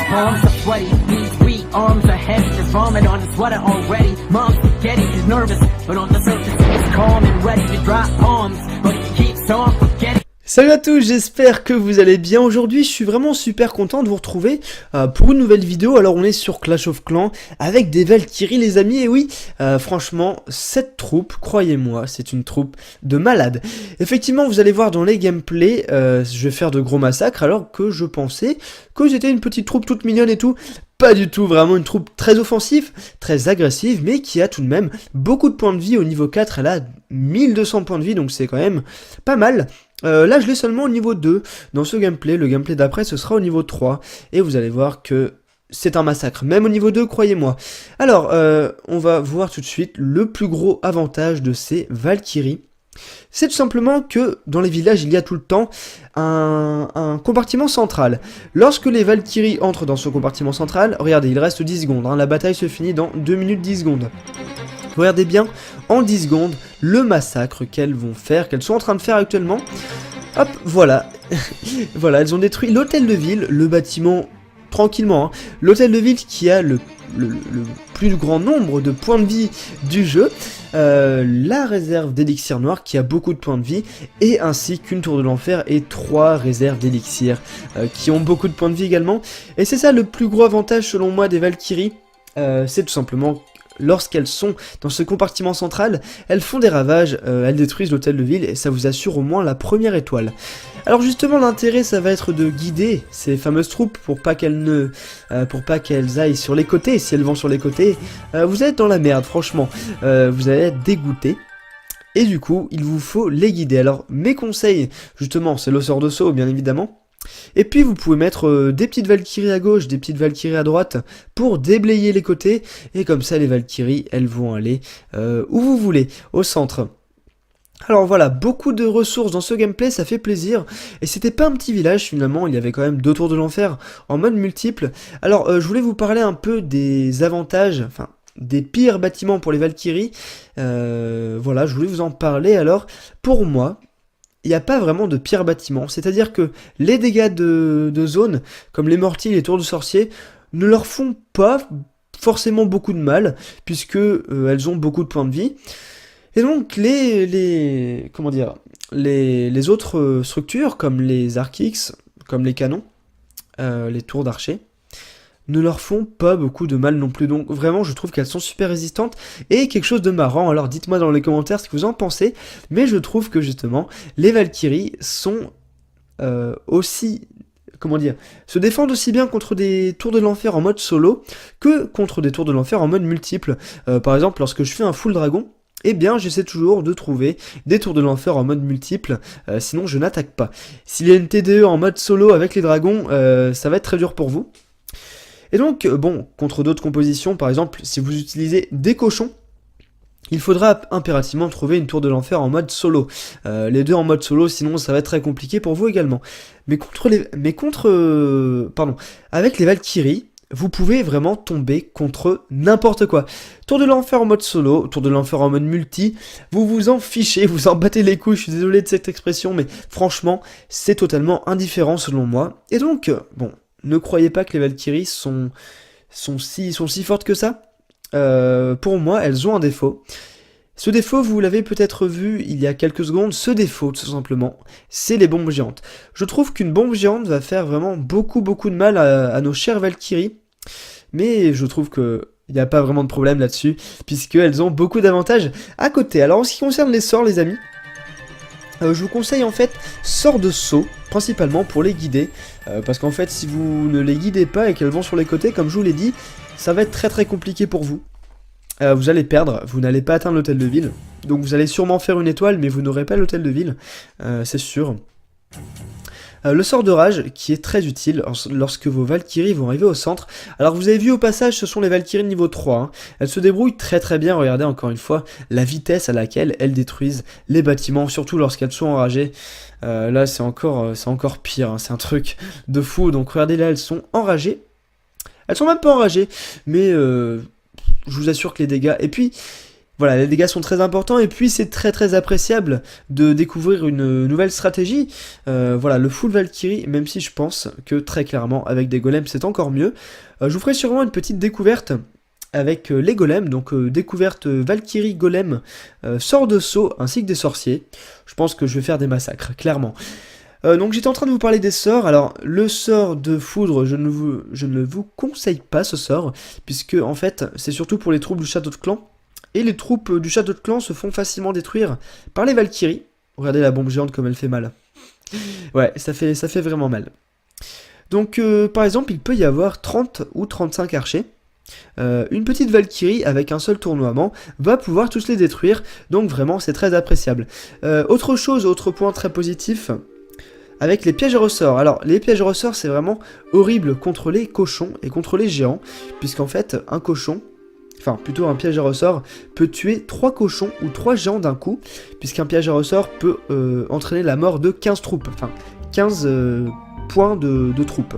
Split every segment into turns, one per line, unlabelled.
Palms are sweaty, these weak arms are heavy. There's vomit on the sweater already. Mom's spaghetti is nervous, but on the surface it's calm and ready to drop bombs. But he keeps on forgetting.
Salut à tous, j'espère que vous allez bien. Aujourd'hui je suis vraiment super content de vous retrouver pour une nouvelle vidéo. Alors on est sur Clash of Clans avec des Valkyries les amis. Et oui, franchement cette troupe, croyez-moi, c'est une troupe de malades. Effectivement vous allez voir dans les gameplays, je vais faire de gros massacres alors que je pensais que j'étais une petite troupe toute mignonne et tout. Pas du tout, vraiment une troupe très offensive, très agressive, mais qui a tout de même beaucoup de points de vie. Au niveau 4, elle a 1200 points de vie, donc c'est quand même pas mal. Là, je l'ai seulement au niveau 2 dans ce gameplay. Le gameplay d'après, ce sera au niveau 3. Et vous allez voir que c'est un massacre, même au niveau 2, croyez-moi. Alors, on va voir tout de suite le plus gros avantage de ces Valkyries. C'est tout simplement que dans les villages, il y a tout le temps un compartiment central. Lorsque les Valkyries entrent dans ce compartiment central, regardez, il reste 10 secondes. Hein, la bataille se finit dans 2 minutes 10 secondes. Regardez bien, en 10 secondes, le massacre qu'elles vont faire, qu'elles sont en train de faire actuellement. Hop, voilà. Voilà, elles ont détruit l'hôtel de ville, le bâtiment, tranquillement. Hein, l'hôtel de ville qui a le plus grand nombre de points de vie du jeu, la réserve d'élixir noir qui a beaucoup de points de vie, et ainsi qu'une tour de l'enfer et 3 réserves d'élixir qui ont beaucoup de points de vie également. Et c'est ça le plus gros avantage selon moi des Valkyries, c'est tout simplement lorsqu'elles sont dans ce compartiment central, elles font des ravages, elles détruisent l'hôtel de ville et ça vous assure au moins la première étoile. Alors justement l'intérêt ça va être de guider ces fameuses troupes pour pas qu'elles aillent sur les côtés. Si elles vont sur les côtés, vous êtes dans la merde franchement, vous allez être dégoûté. Et du coup il vous faut les guider. Alors mes conseils justement c'est le sort de saut bien évidemment. Et puis vous pouvez mettre des petites Valkyries à gauche, des petites Valkyries à droite pour déblayer les côtés. Et comme ça les Valkyries elles vont aller où vous voulez, au centre. Alors voilà, beaucoup de ressources dans ce gameplay, ça fait plaisir. Et c'était pas un petit village finalement, il y avait quand même 2 tours de l'enfer en mode multiple. Alors je voulais vous parler un peu des avantages, enfin des pires bâtiments pour les Valkyries. Voilà, je voulais vous en parler. Alors pour moi, il n'y a pas vraiment de pire bâtiment, c'est-à-dire que les dégâts de zone, comme les mortiers et les tours de sorcier, ne leur font pas forcément beaucoup de mal, puisque elles ont beaucoup de points de vie. Et donc les autres structures, comme les arc-x, comme les canons, les tours d'archer, ne leur font pas beaucoup de mal non plus. Donc vraiment je trouve qu'elles sont super résistantes. Et quelque chose de marrant, alors dites-moi dans les commentaires ce que vous en pensez, mais je trouve que justement les Valkyries sont aussi, se défendent aussi bien contre des tours de l'enfer en mode solo que contre des tours de l'enfer en mode multiple. Par exemple lorsque je fais un full dragon, eh bien j'essaie toujours de trouver des tours de l'enfer en mode multiple, sinon je n'attaque pas. S'il y a une TDE en mode solo avec les dragons, ça va être très dur pour vous. Et donc, bon, contre d'autres compositions, par exemple, si vous utilisez des cochons, il faudra impérativement trouver une tour de l'enfer en mode solo. Les deux en mode solo, sinon ça va être très compliqué pour vous également. Avec les Valkyries, vous pouvez vraiment tomber contre n'importe quoi. Tour de l'enfer en mode solo, tour de l'enfer en mode multi, vous vous en fichez, vous en battez les couilles, je suis désolé de cette expression, mais franchement, c'est totalement indifférent selon moi. Et donc, bon, ne croyez pas que les Valkyries sont si fortes que ça. Pour moi, elles ont un défaut. Ce défaut, vous l'avez peut-être vu il y a quelques secondes, ce défaut, tout simplement, c'est les bombes géantes. Je trouve qu'une bombe géante va faire vraiment beaucoup de mal à nos chères Valkyries, mais je trouve que il n'y a pas vraiment de problème là-dessus, puisqu'elles ont beaucoup d'avantages à côté. Alors en ce qui concerne les sorts, les amis, je vous conseille en fait sort de saut, principalement pour les guider, parce qu'en fait si vous ne les guidez pas et qu'elles vont sur les côtés, comme je vous l'ai dit, ça va être très compliqué pour vous. Vous allez perdre, vous n'allez pas atteindre l'hôtel de ville, donc vous allez sûrement faire une étoile, mais vous n'aurez pas l'hôtel de ville, c'est sûr. Le sort de rage qui est très utile lorsque vos Valkyries vont arriver au centre. Alors vous avez vu au passage, ce sont les Valkyries de niveau 3, hein. Elles se débrouillent très bien, regardez encore une fois la vitesse à laquelle elles détruisent les bâtiments, surtout lorsqu'elles sont enragées. Là c'est encore pire, hein. C'est un truc de fou, donc regardez là elles sont enragées. Elles sont même pas enragées, mais je vous assure que les dégâts... Et puis Voilà, les dégâts sont très importants et puis c'est très appréciable de découvrir une nouvelle stratégie. Voilà, le full Valkyrie, même si je pense que très clairement avec des golems c'est encore mieux. Je vous ferai sûrement une petite découverte avec les golems, donc découverte Valkyrie golem, sort de saut ainsi que des sorciers. Je pense que je vais faire des massacres, clairement. Donc j'étais en train de vous parler des sorts. Alors le sort de foudre, je ne vous conseille pas ce sort, puisque en fait c'est surtout pour les troupes du château de clan. Et les troupes du château de clan se font facilement détruire par les Valkyries. Regardez la bombe géante comme elle fait mal. Ouais, ça fait vraiment mal. Donc par exemple, il peut y avoir 30 ou 35 archers. Une petite Valkyrie avec un seul tournoiement va pouvoir tous les détruire. Donc vraiment, c'est très appréciable. Autre point très positif, avec les pièges à ressort. Alors, les pièges à ressort, c'est vraiment horrible contre les cochons et contre les géants. Puisqu'en fait, un cochon... Enfin, plutôt un piège à ressort peut tuer 3 cochons ou 3 géants d'un coup, puisqu'un piège à ressort peut entraîner la mort de 15 troupes, enfin 15 points de troupes.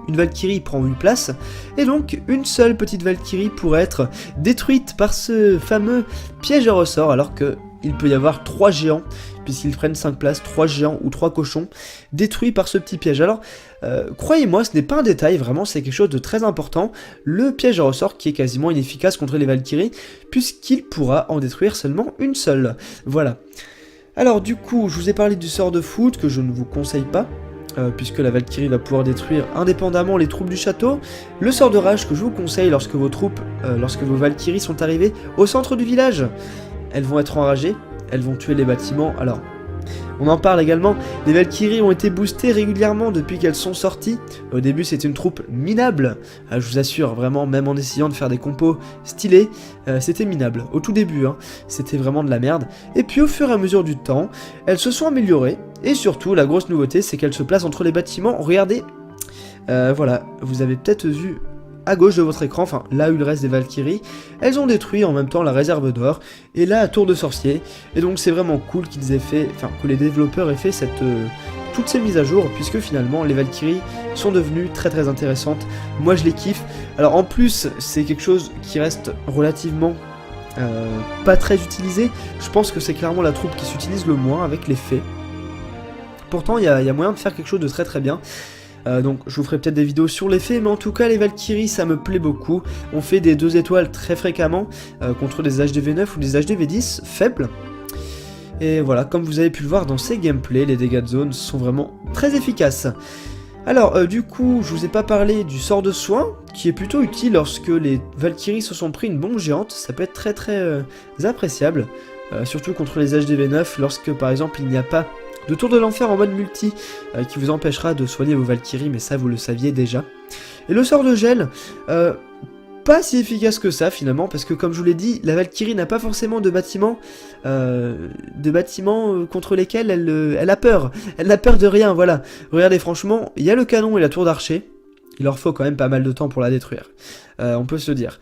Une Valkyrie prend une place, et donc une seule petite Valkyrie pourrait être détruite par ce fameux piège à ressort, alors qu'il peut y avoir 3 géants, puisqu'ils prennent 5 places, 3 géants ou 3 cochons, détruits par ce petit piège. Alors, croyez-moi, ce n'est pas un détail, vraiment c'est quelque chose de très important, le piège à ressort qui est quasiment inefficace contre les Valkyries, puisqu'il pourra en détruire seulement une seule. Voilà. Alors du coup, je vous ai parlé du sort de foot, que je ne vous conseille pas, puisque la Valkyrie va pouvoir détruire indépendamment les troupes du château. Le sort de rage que je vous conseille lorsque vos Valkyries sont arrivées au centre du village. Elles vont être enragées, elles vont tuer les bâtiments. Alors, on en parle également, les Valkyries ont été boostées régulièrement depuis qu'elles sont sorties. Au début c'était une troupe minable, je vous assure, vraiment, même en essayant de faire des compos stylés, c'était minable. Au tout début, c'était vraiment de la merde. Et puis au fur et à mesure du temps, elles se sont améliorées. Et surtout, la grosse nouveauté, c'est qu'elles se placent entre les bâtiments. Regardez, voilà, vous avez peut-être vu... à gauche de votre écran, enfin là où il reste des Valkyries, elles ont détruit en même temps la réserve d'or et la tour de sorcier, et donc c'est vraiment cool qu'ils aient fait, enfin que les développeurs aient fait toutes ces mises à jour, puisque finalement les Valkyries sont devenues très intéressantes. Moi je les kiffe. Alors en plus c'est quelque chose qui reste relativement pas très utilisé. Je pense que c'est clairement la troupe qui s'utilise le moins avec les fées. Pourtant il y a moyen de faire quelque chose de très bien. Donc je vous ferai peut-être des vidéos sur les faits, mais en tout cas les Valkyries ça me plaît beaucoup. On fait des 2 étoiles très fréquemment contre des HDV9 ou des HDV10 faibles. Et voilà, comme vous avez pu le voir dans ces gameplays, les dégâts de zone sont vraiment très efficaces. Alors du coup, je vous ai pas parlé du sort de soin, qui est plutôt utile lorsque les Valkyries se sont pris une bombe géante. Ça peut être très appréciable, surtout contre les HDV9, lorsque par exemple il n'y a pas de tour de l'enfer en mode multi qui vous empêchera de soigner vos Valkyries, mais ça vous le saviez déjà. Et le sort de gel, pas si efficace que ça finalement, parce que comme je vous l'ai dit, la Valkyrie n'a pas forcément de bâtiments contre lesquels elle a peur. Elle n'a peur de rien, voilà. Regardez, franchement, il y a le canon et la tour d'archer. Il leur faut quand même pas mal de temps pour la détruire, on peut se le dire.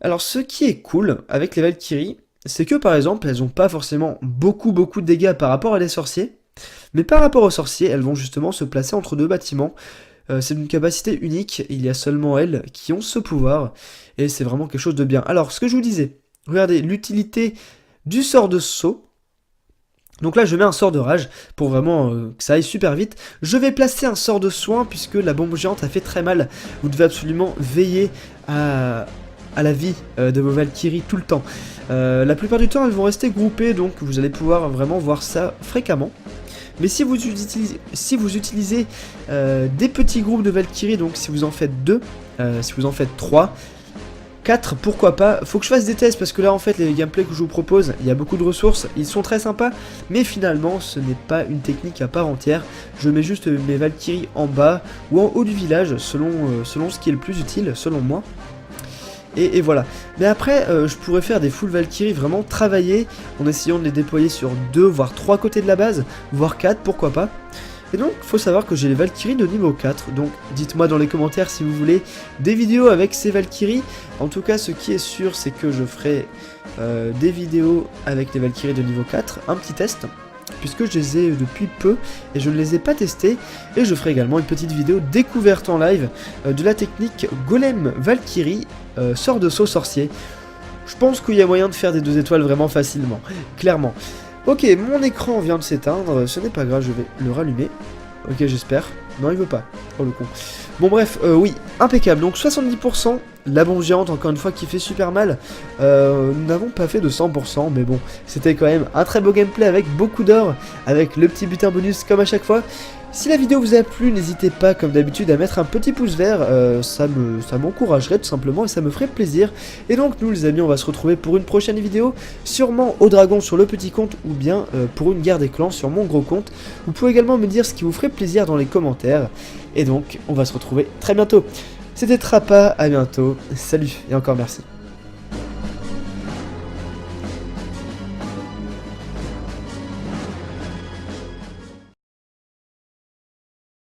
Alors ce qui est cool avec les Valkyries, c'est que par exemple, elles n'ont pas forcément beaucoup de dégâts par rapport à des sorciers, mais par rapport aux sorciers, elles vont justement se placer entre 2 bâtiments. C'est une capacité unique, il y a seulement elles qui ont ce pouvoir, et c'est vraiment quelque chose de bien. Alors, ce que je vous disais, regardez l'utilité du sort de saut. Donc là, je mets un sort de rage pour vraiment que ça aille super vite. Je vais placer un sort de soin puisque la bombe géante a fait très mal. Vous devez absolument veiller à la vie de vos Valkyries tout le temps. La plupart du temps, elles vont rester groupées, donc vous allez pouvoir vraiment voir ça fréquemment. Mais si vous utilisez des petits groupes de Valkyries, donc si vous en faites 2, si vous en faites 3, 4, pourquoi pas. Faut que je fasse des tests parce que là en fait les gameplays que je vous propose, il y a beaucoup de ressources, ils sont très sympas, mais finalement ce n'est pas une technique à part entière. Je mets juste mes Valkyries en bas ou en haut du village selon ce qui est le plus utile selon moi. Et voilà. Mais après, je pourrais faire des full Valkyries vraiment travailler en essayant de les déployer sur 2 voire 3 côtés de la base, voire 4, pourquoi pas. Et donc, faut savoir que j'ai les Valkyries de niveau 4, donc dites-moi dans les commentaires si vous voulez des vidéos avec ces Valkyries. En tout cas, ce qui est sûr, c'est que je ferai des vidéos avec les Valkyries de niveau 4, un petit test, puisque je les ai depuis peu et je ne les ai pas testés. Et je ferai également une petite vidéo découverte en live de la technique Golem Valkyrie, sort de saut sorcier. Je pense qu'il y a moyen de faire des 2 étoiles vraiment facilement, clairement. Ok, mon écran vient de s'éteindre, ce n'est pas grave, je vais le rallumer. Ok, j'espère. Non, il veut pas. Oh le con. Bon bref, oui, impeccable. Donc 70%, la bombe géante encore une fois qui fait super mal. Nous n'avons pas fait de 100%, mais bon, c'était quand même un très beau gameplay avec beaucoup d'or, avec le petit butin bonus comme à chaque fois. Si la vidéo vous a plu, n'hésitez pas comme d'habitude à mettre un petit pouce vert, ça m'encouragerait tout simplement et ça me ferait plaisir. Et donc nous les amis, on va se retrouver pour une prochaine vidéo, sûrement au dragon sur le petit compte ou bien pour une guerre des clans sur mon gros compte. Vous pouvez également me dire ce qui vous ferait plaisir dans les commentaires. Et donc on va se retrouver très bientôt. C'était Trappa, à bientôt, salut et encore merci.